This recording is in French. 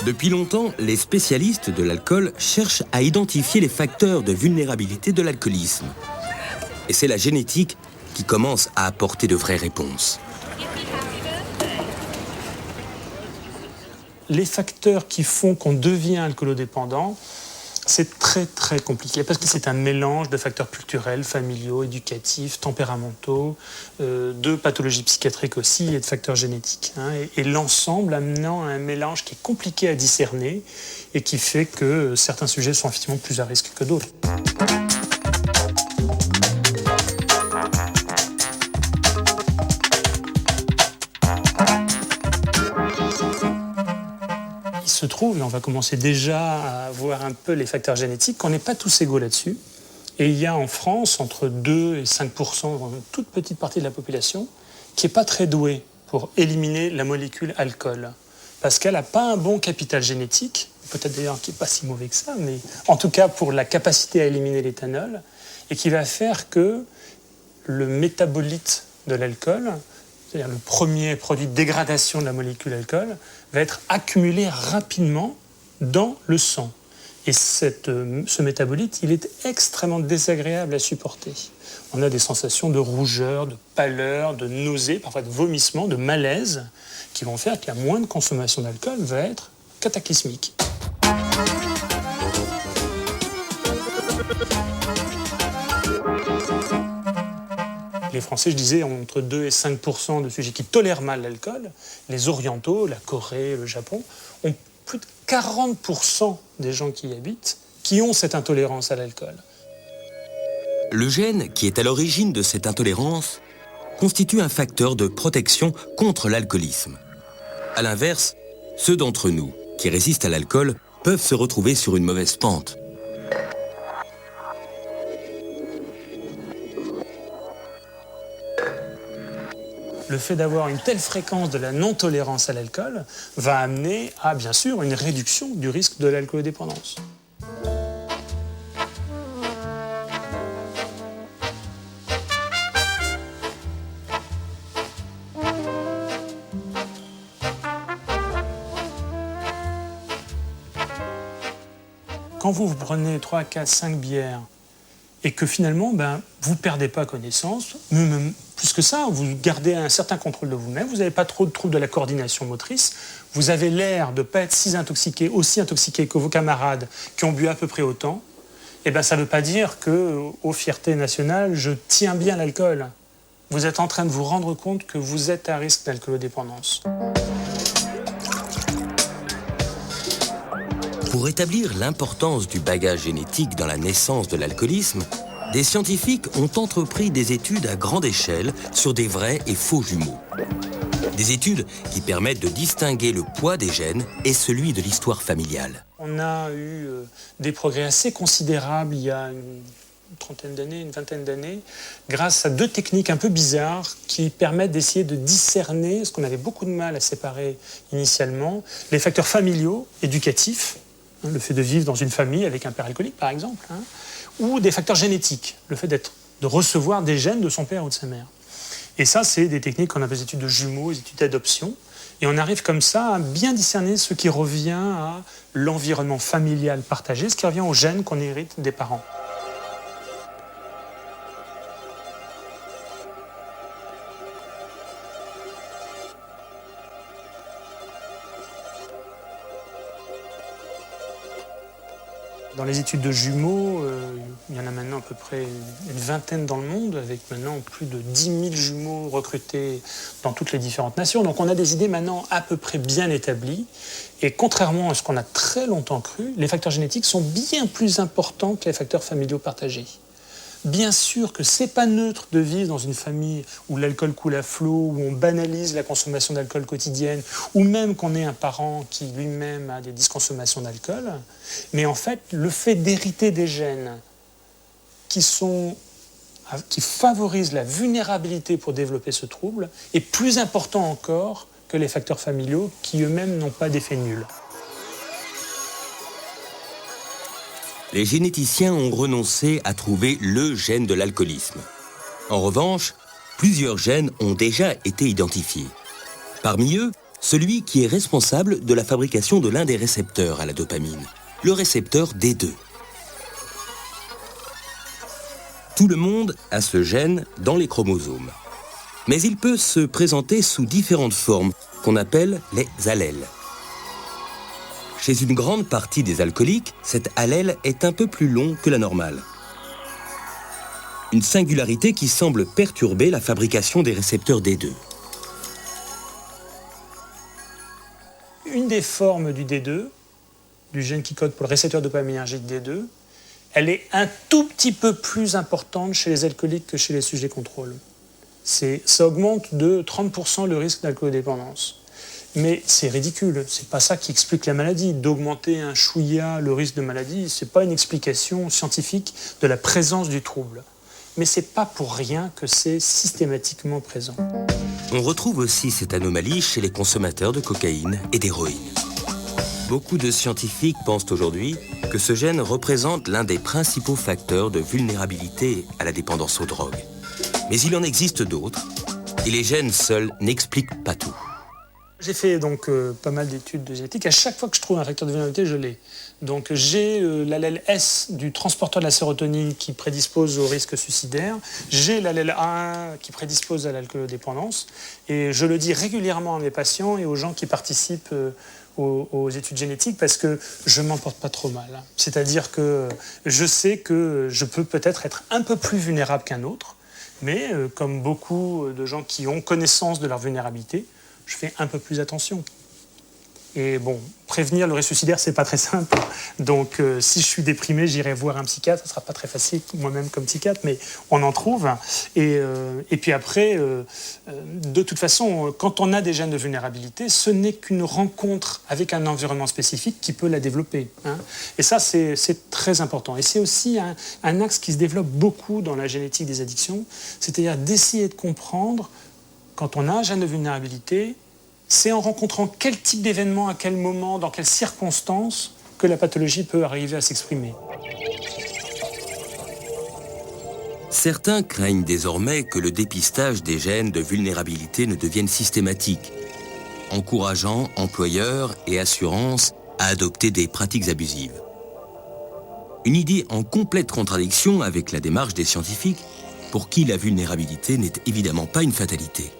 Depuis longtemps, les spécialistes de l'alcool cherchent à identifier les facteurs de vulnérabilité de l'alcoolisme. Et c'est la génétique qui commence à apporter de vraies réponses. Les facteurs qui font qu'on devient alcoolodépendant, c'est très très compliqué parce que c'est un mélange de facteurs culturels, familiaux, éducatifs, tempéramentaux, de pathologies psychiatriques aussi et de facteurs génétiques. Et l'ensemble amenant à un mélange qui est compliqué à discerner et qui fait que certains sujets sont effectivement plus à risque que d'autres. Il se trouve, et on va commencer déjà à voir un peu les facteurs génétiques, qu'on n'est pas tous égaux là-dessus. Et il y a en France entre 2 et 5%, une toute petite partie de la population, qui n'est pas très douée pour éliminer la molécule alcool. Parce qu'elle n'a pas un bon capital génétique, peut-être d'ailleurs qui n'est pas si mauvais que ça, mais en tout cas pour la capacité à éliminer l'éthanol, et qui va faire que le métabolite de l'alcool, c'est-à-dire le premier produit de dégradation de la molécule alcool, va être accumulé rapidement dans le sang. Et ce métabolite, il est extrêmement désagréable à supporter. On a des sensations de rougeur, de pâleur, de nausée, parfois de vomissement, de malaise, qui vont faire que la moindre consommation d'alcool va être cataclysmique. Les Français, je disais, ont entre 2 et 5% de sujets qui tolèrent mal l'alcool. Les Orientaux, la Corée, le Japon, ont plus de 40% des gens qui y habitent qui ont cette intolérance à l'alcool. Le gène qui est à l'origine de cette intolérance constitue un facteur de protection contre l'alcoolisme. À l'inverse, ceux d'entre nous qui résistent à l'alcool peuvent se retrouver sur une mauvaise pente. Le fait d'avoir une telle fréquence de la non-tolérance à l'alcool va amener à, bien sûr, une réduction du risque de l'alcoolodépendance. Quand vous prenez 3, 4, 5 bières et que finalement, vous ne perdez pas connaissance, même plus que ça, vous gardez un certain contrôle de vous-même, vous n'avez pas trop de troubles de la coordination motrice, vous avez l'air de ne pas être aussi intoxiqué que vos camarades qui ont bu à peu près autant, ça ne veut pas dire qu'aux fiertés nationales, je tiens bien l'alcool. Vous êtes en train de vous rendre compte que vous êtes à risque d'alcoolodépendance. Pour établir l'importance du bagage génétique dans la naissance de l'alcoolisme, des scientifiques ont entrepris des études à grande échelle sur des vrais et faux jumeaux. Des études qui permettent de distinguer le poids des gènes et celui de l'histoire familiale. On a eu des progrès assez considérables il y a une trentaine d'années, une vingtaine d'années, grâce à 2 techniques un peu bizarres qui permettent d'essayer de discerner ce qu'on avait beaucoup de mal à séparer initialement, les facteurs familiaux, éducatifs, le fait de vivre dans une famille avec un père alcoolique par exemple, ou des facteurs génétiques, le fait de recevoir des gènes de son père ou de sa mère. Et ça, c'est des techniques qu'on appelle les études de jumeaux, les études d'adoption. Et on arrive comme ça à bien discerner ce qui revient à l'environnement familial partagé, ce qui revient aux gènes qu'on hérite des parents. Dans les études de jumeaux, il y en a maintenant à peu près une vingtaine dans le monde, avec maintenant plus de 10 000 jumeaux recrutés dans toutes les différentes nations. Donc on a des idées maintenant à peu près bien établies. Et contrairement à ce qu'on a très longtemps cru, les facteurs génétiques sont bien plus importants que les facteurs familiaux partagés. Bien sûr que c'est pas neutre de vivre dans une famille où l'alcool coule à flot, où on banalise la consommation d'alcool quotidienne, ou même qu'on ait un parent qui lui-même a des disconsommations d'alcool. Mais en fait, le fait d'hériter des gènes qui favorisent la vulnérabilité pour développer ce trouble est plus important encore que les facteurs familiaux qui eux-mêmes n'ont pas d'effet nul. Les généticiens ont renoncé à trouver le gène de l'alcoolisme. En revanche, plusieurs gènes ont déjà été identifiés. Parmi eux, celui qui est responsable de la fabrication de l'un des récepteurs à la dopamine, le récepteur D2. Tout le monde a ce gène dans les chromosomes. Mais il peut se présenter sous différentes formes qu'on appelle les allèles. Chez une grande partie des alcooliques, cet allèle est un peu plus long que la normale. Une singularité qui semble perturber la fabrication des récepteurs D2. Une des formes du D2, du gène qui code pour le récepteur dopaminergique D2, elle est un tout petit peu plus importante chez les alcooliques que chez les sujets contrôle. Ça augmente de 30% le risque d'alcoolodépendance. Mais c'est ridicule, c'est pas ça qui explique la maladie. D'augmenter un chouïa le risque de maladie, c'est pas une explication scientifique de la présence du trouble. Mais c'est pas pour rien que c'est systématiquement présent. On retrouve aussi cette anomalie chez les consommateurs de cocaïne et d'héroïne. Beaucoup de scientifiques pensent aujourd'hui que ce gène représente l'un des principaux facteurs de vulnérabilité à la dépendance aux drogues. Mais il en existe d'autres, et les gènes seuls n'expliquent pas tout. J'ai fait donc pas mal d'études de génétique. À chaque fois que je trouve un facteur de vulnérabilité, je l'ai. Donc j'ai l'allèle S du transporteur de la sérotonine qui prédispose au risque suicidaire. J'ai l'allèle A1 qui prédispose à l'alcoolodépendance. Et je le dis régulièrement à mes patients et aux gens qui participent aux études génétiques parce que je ne m'en porte pas trop mal. C'est-à-dire que je sais que je peux peut-être être un peu plus vulnérable qu'un autre, mais comme beaucoup de gens qui ont connaissance de leur vulnérabilité, je fais un peu plus attention. Et bon, prévenir le risque suicidaire, c'est pas très simple. Donc, si je suis déprimé, j'irai voir un psychiatre. Ça sera pas très facile, moi-même comme psychiatre, mais on en trouve. Et puis après, de toute façon, quand on a des gènes de vulnérabilité, ce n'est qu'une rencontre avec un environnement spécifique qui peut la développer. Hein. Et ça, c'est très important. Et c'est aussi un axe qui se développe beaucoup dans la génétique des addictions, c'est-à-dire d'essayer de comprendre, quand on a un gène de vulnérabilité, c'est en rencontrant quel type d'événement, à quel moment, dans quelles circonstances, que la pathologie peut arriver à s'exprimer. Certains craignent désormais que le dépistage des gènes de vulnérabilité ne devienne systématique, encourageant employeurs et assurances à adopter des pratiques abusives. Une idée en complète contradiction avec la démarche des scientifiques, pour qui la vulnérabilité n'est évidemment pas une fatalité.